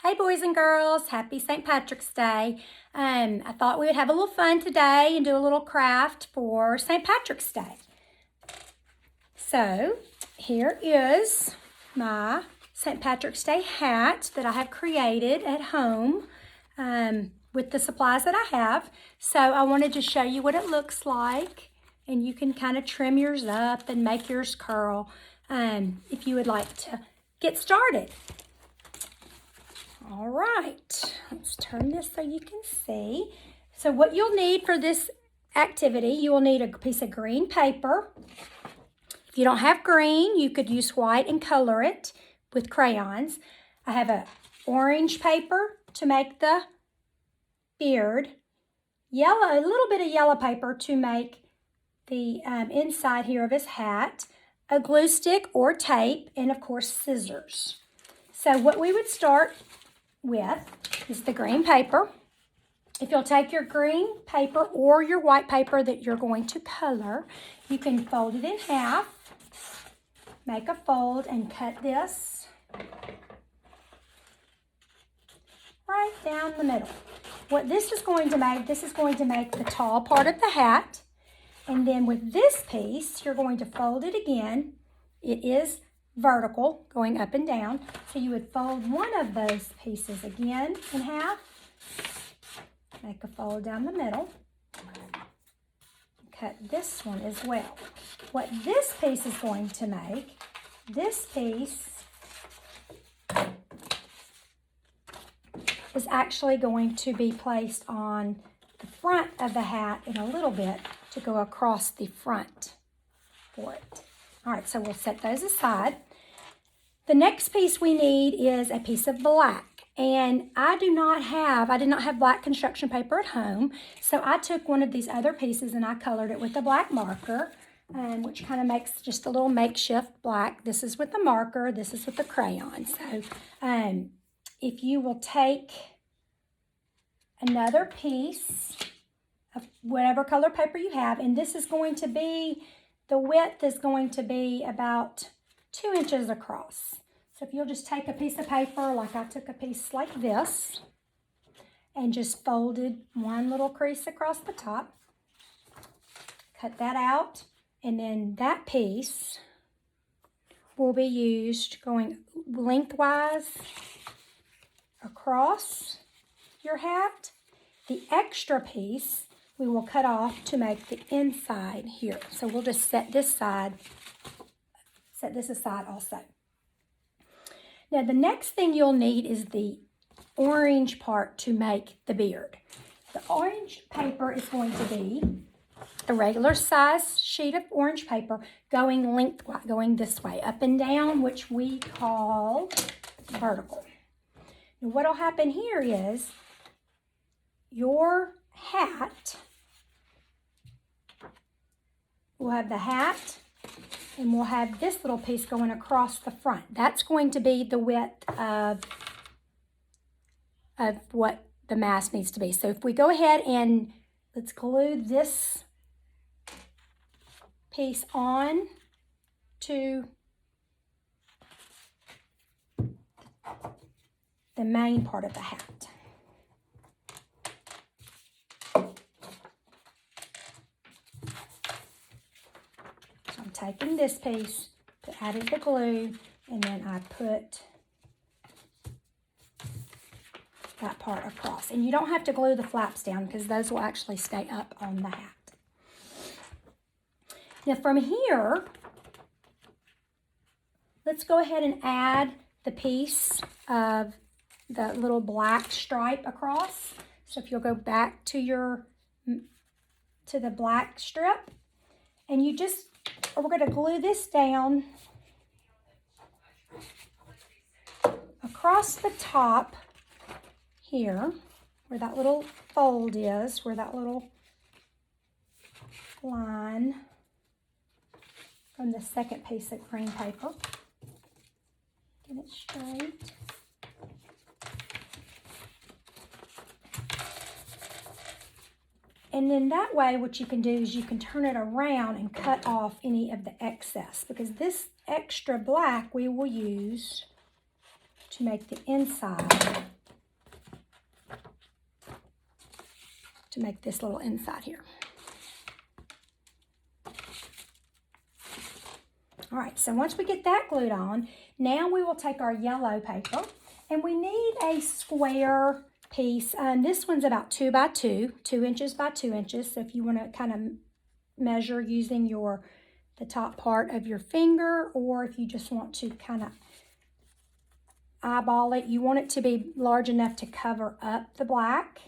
Hey boys and girls, happy St. Patrick's Day. I thought we would have a little fun today and do a little craft for St. Patrick's Day. So here is my St. Patrick's Day hat that I have created at home with the supplies that I have. So I wanted to show you what it looks like, and you can kind of trim yours up and make yours curl if you would like to get started. All right, let's turn this so you can see. So what you'll need for this activity, you will need a piece of green paper. If you don't have green, you could use white and color it with crayons. I have a orange paper to make the beard, yellow, a little bit of yellow paper to make the inside here of his hat, a glue stick or tape, and of course scissors. So what we would start with is the green paper. If you'll take your green paper or your white paper that you're going to color, you can fold it in half, make a fold, and cut this right down the middle. What this is going to make, the tall part of the hat. And then with this piece, you're going to fold it again. It is vertical, going up and down. So you would fold one of those pieces again in half, make a fold down the middle, cut this one as well. What this piece is going to make, this piece is actually going to be placed on the front of the hat in a little bit to go across the front for it. All right, so we'll set those aside. The next piece we need is a piece of black. And I did not have black construction paper at home. So I took one of these other pieces and I colored it with a black marker, which kind of makes just a little makeshift black. This is with the marker, this is with the crayon. So if you will take another piece of whatever color paper you have, and this is going to be, the width is going to be about 2 inches across. So if you'll just take a piece of paper, like I took a piece like this, and just folded one little crease across the top, cut that out, and then that piece will be used going lengthwise across your hat. The extra piece we will cut off to make the inside here. So we'll just set this aside also. Now the next thing you'll need is the orange part to make the beard. The orange paper is going to be a regular size sheet of orange paper going lengthwise, going this way, up and down, which we call vertical. Now what'll happen here is your hat, we'll have the hat, and we'll have this little piece going across the front. That's going to be the width of what the mask needs to be. So if we go ahead and let's glue this piece on to the main part of the hat. Taking this piece, added the glue, and then I put that part across. And you don't have to glue the flaps down because those will actually stay up on the hat. Now from here, let's go ahead and add the piece of the little black stripe across. So if you'll go back to the black strip, and we're going to glue this down across the top here, where that little fold is, where that little line from the second piece of green paper. Get it straight. And then that way, what you can do is you can turn it around and cut off any of the excess, because this extra black we will use to make the inside, to make this little inside here. All right, so once we get that glued on, now we will take our yellow paper, and we need a square piece. This one's about 2 by 2, 2 inches by 2 inches. So if you want to kind of measure using the top part of your finger, or if you just want to kind of eyeball it, you want it to be large enough to cover up the black.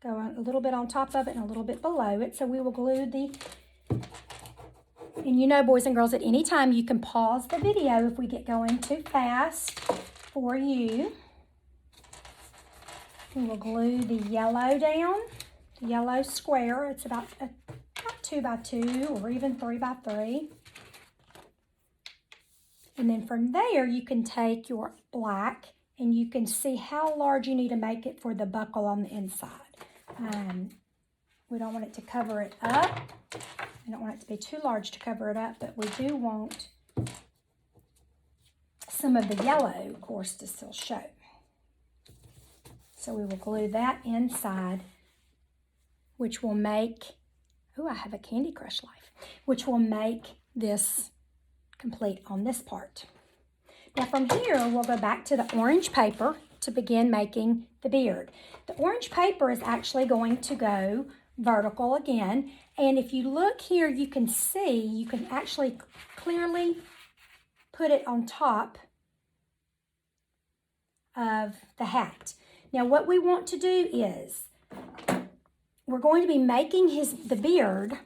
Go a little bit on top of it and a little bit below it. So we will glue and you know, boys and girls, at any time you can pause the video if we get going too fast for you. We will glue the yellow down, the yellow square. It's about 2 by 2 or even 3 by 3. And then from there, you can take your black and you can see how large you need to make it for the buckle on the inside. We don't want it to cover it up. We don't want it to be too large to cover it up, but we do want some of the yellow, of course, to still show. So we will glue that inside, which will make, oh, I have a Candy Crush life, which will make this complete on this part. Now from here, we'll go back to the orange paper to begin making the beard. The orange paper is actually going to go vertical again, and if you look here, you can see, you can actually clearly put it on top of the hat. Now what we want to do is, we're going to be making the beard,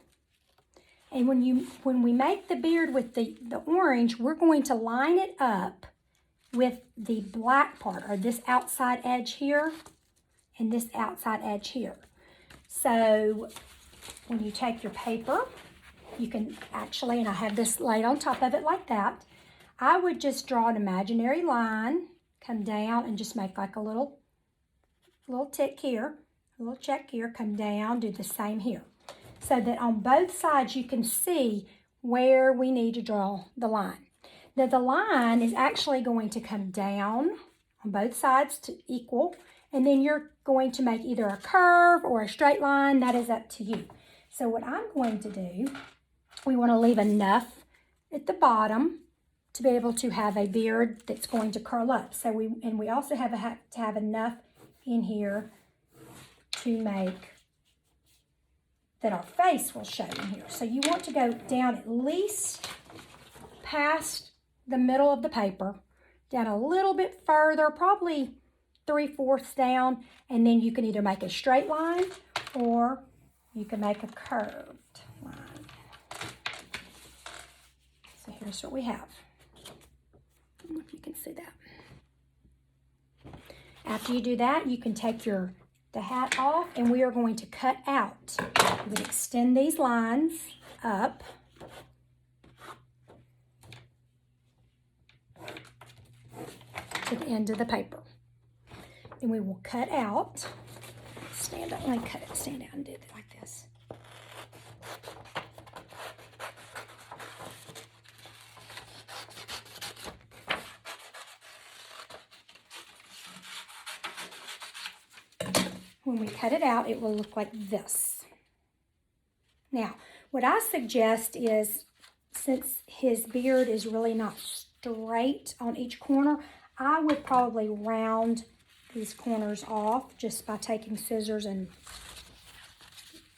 and when we make the beard with the orange, we're going to line it up with the black part, or this outside edge here, and this outside edge here. So when you take your paper, you can actually, and I have this laid on top of it like that, I would just draw an imaginary line, come down and just make like a little tick here, a little check here, come down, do the same here. So that on both sides you can see where we need to draw the line. Now the line is actually going to come down on both sides to equal, and then you're going to make either a curve or a straight line. That is up to you. So what I'm going to do, we want to leave enough at the bottom to be able to have a beard that's going to curl up. So we also have to have enough in here to make that our face will show in here. So you want to go down at least past the middle of the paper, down a little bit further, probably 3/4 down, and then you can either make a straight line or you can make a curved line. So here's what we have. I don't know if you can see that. After you do that, you can take the hat off, and we are going to cut out. We would extend these lines up. To the end of the paper. Then we will cut out, stand up, let me cut it, stand out and do it like this. When we cut it out, it will look like this. Now, what I suggest is, since his beard is really not straight on each corner, I would probably round these corners off just by taking scissors and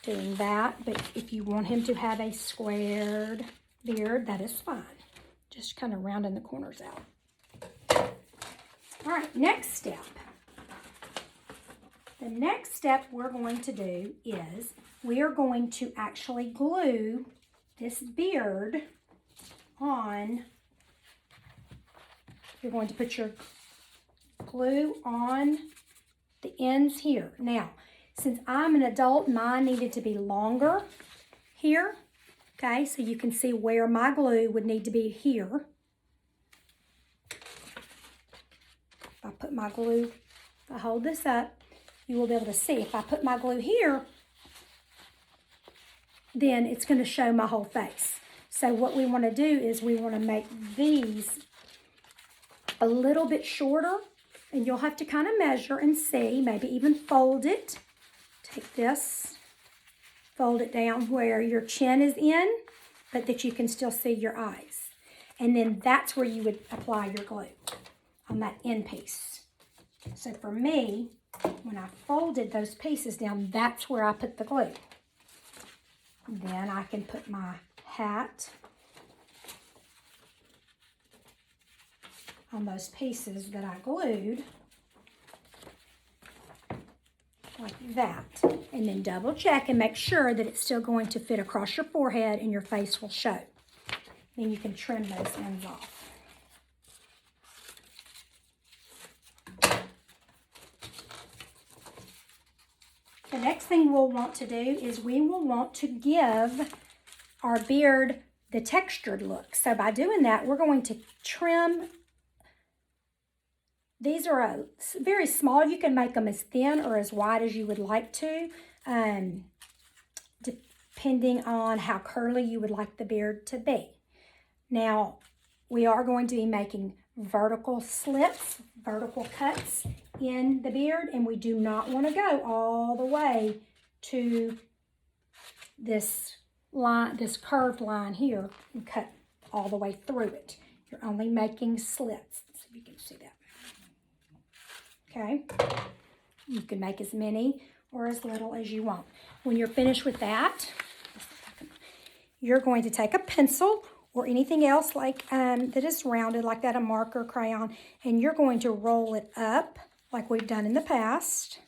doing that. But if you want him to have a squared beard, that is fine. Just kind of rounding the corners out. All right, next step. The next step we're going to do is we are going to actually glue this beard on. You're going to put your glue on the ends here. Now, since I'm an adult, mine needed to be longer here. Okay, so you can see where my glue would need to be here. If I put my glue, if I hold this up, you will be able to see. If I put my glue here, then it's going to show my whole face. So what we want to do is we want to make these a little bit shorter, and you'll have to kind of measure and see, maybe even fold it. Take this, fold it down where your chin is in, but that you can still see your eyes. And then that's where you would apply your glue, on that end piece. So for me, when I folded those pieces down, that's where I put the glue. Then I can put my hat on those pieces that I glued, like that. And then double check and make sure that it's still going to fit across your forehead and your face will show. Then you can trim those ends off. The next thing we'll want to do is we will want to give our beard the textured look. So by doing that, we're going to trim. These are very small. You can make them as thin or as wide as you would like to, depending on how curly you would like the beard to be. Now, we are going to be making vertical slits, vertical cuts in the beard, and we do not want to go all the way to this line, this curved line here, and cut all the way through it. You're only making slits. Let's see if you can see that. Okay, you can make as many or as little as you want. When you're finished with that, you're going to take a pencil or anything else like that is rounded, like that, a marker, crayon, and you're going to roll it up like we've done in the past,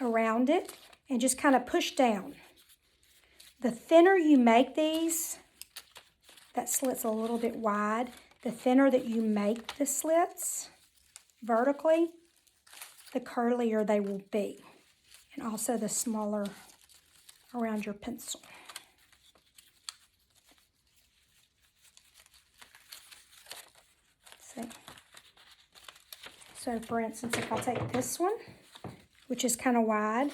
around it, and just kind of push down. The thinner you make these, that slit's a little bit wide, the thinner that you make the slits vertically, the curlier they will be, and also the smaller around your pencil. See? So for instance, if I take this one, which is kind of wide,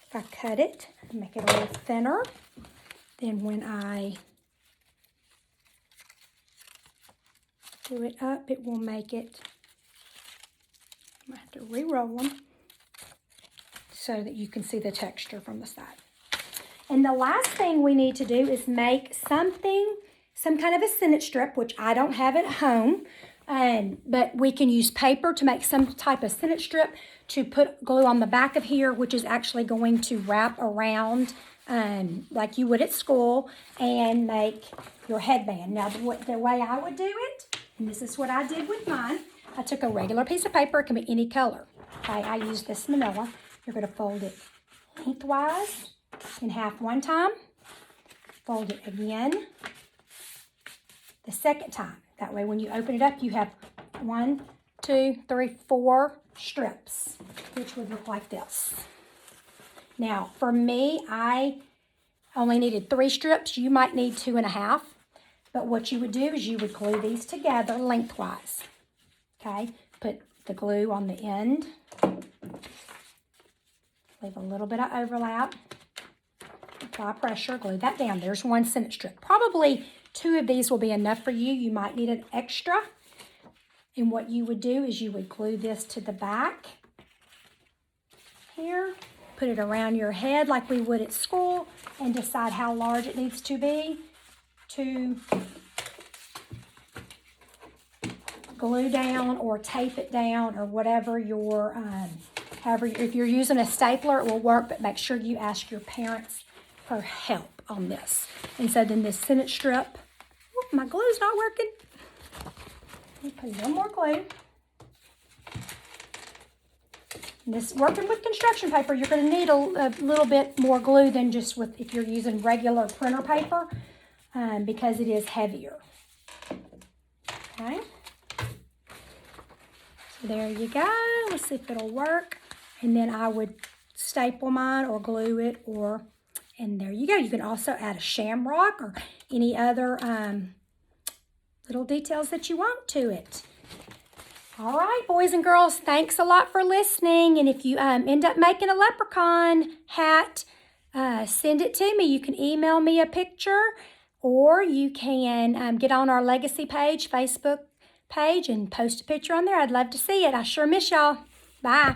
if I cut it and make it a little thinner, then when I do it up, it will make it, I have to re-roll them so that you can see the texture from the side. And the last thing we need to do is make something, some kind of a sentence strip, which I don't have at home, but we can use paper to make some type of sentence strip to put glue on the back of here, which is actually going to wrap around like you would at school and make your headband. Now, the way I would do it, and this is what I did with mine, I took a regular piece of paper. It can be any color. Okay, I used this manila. You're going to fold it lengthwise in half one time. Fold it again the second time. That way when you open it up, you have 1, 2, 3, 4 strips, which would look like this. Now, for me, I only needed 3 strips. You might need 2.5. But what you would do is you would glue these together lengthwise. Okay, put the glue on the end. Leave a little bit of overlap. Apply pressure, glue that down. There's one sentence strip. Probably 2 of these will be enough for you. You might need an extra. And what you would do is you would glue this to the back here. Put it around your head like we would at school and decide how large it needs to be to glue down or tape it down or whatever your, however, if you're using a stapler, it will work, but make sure you ask your parents for help on this. And so then this sentence strip, my glue's not working. Let me put a little more glue. And this, working with construction paper, you're going to need a little bit more glue than just with if you're using regular printer paper because it is heavier. Okay. So there you go. Let's see if it'll work. And then I would staple mine or glue it, or, and there you go. You can also add a shamrock or any other little details that you want to it. All right, boys and girls, thanks a lot for listening. And if you end up making a leprechaun hat, send it to me. You can email me a picture, or you can get on our Legacy page, Facebook page and post a picture on there. I'd love to see it. I sure miss y'all. Bye.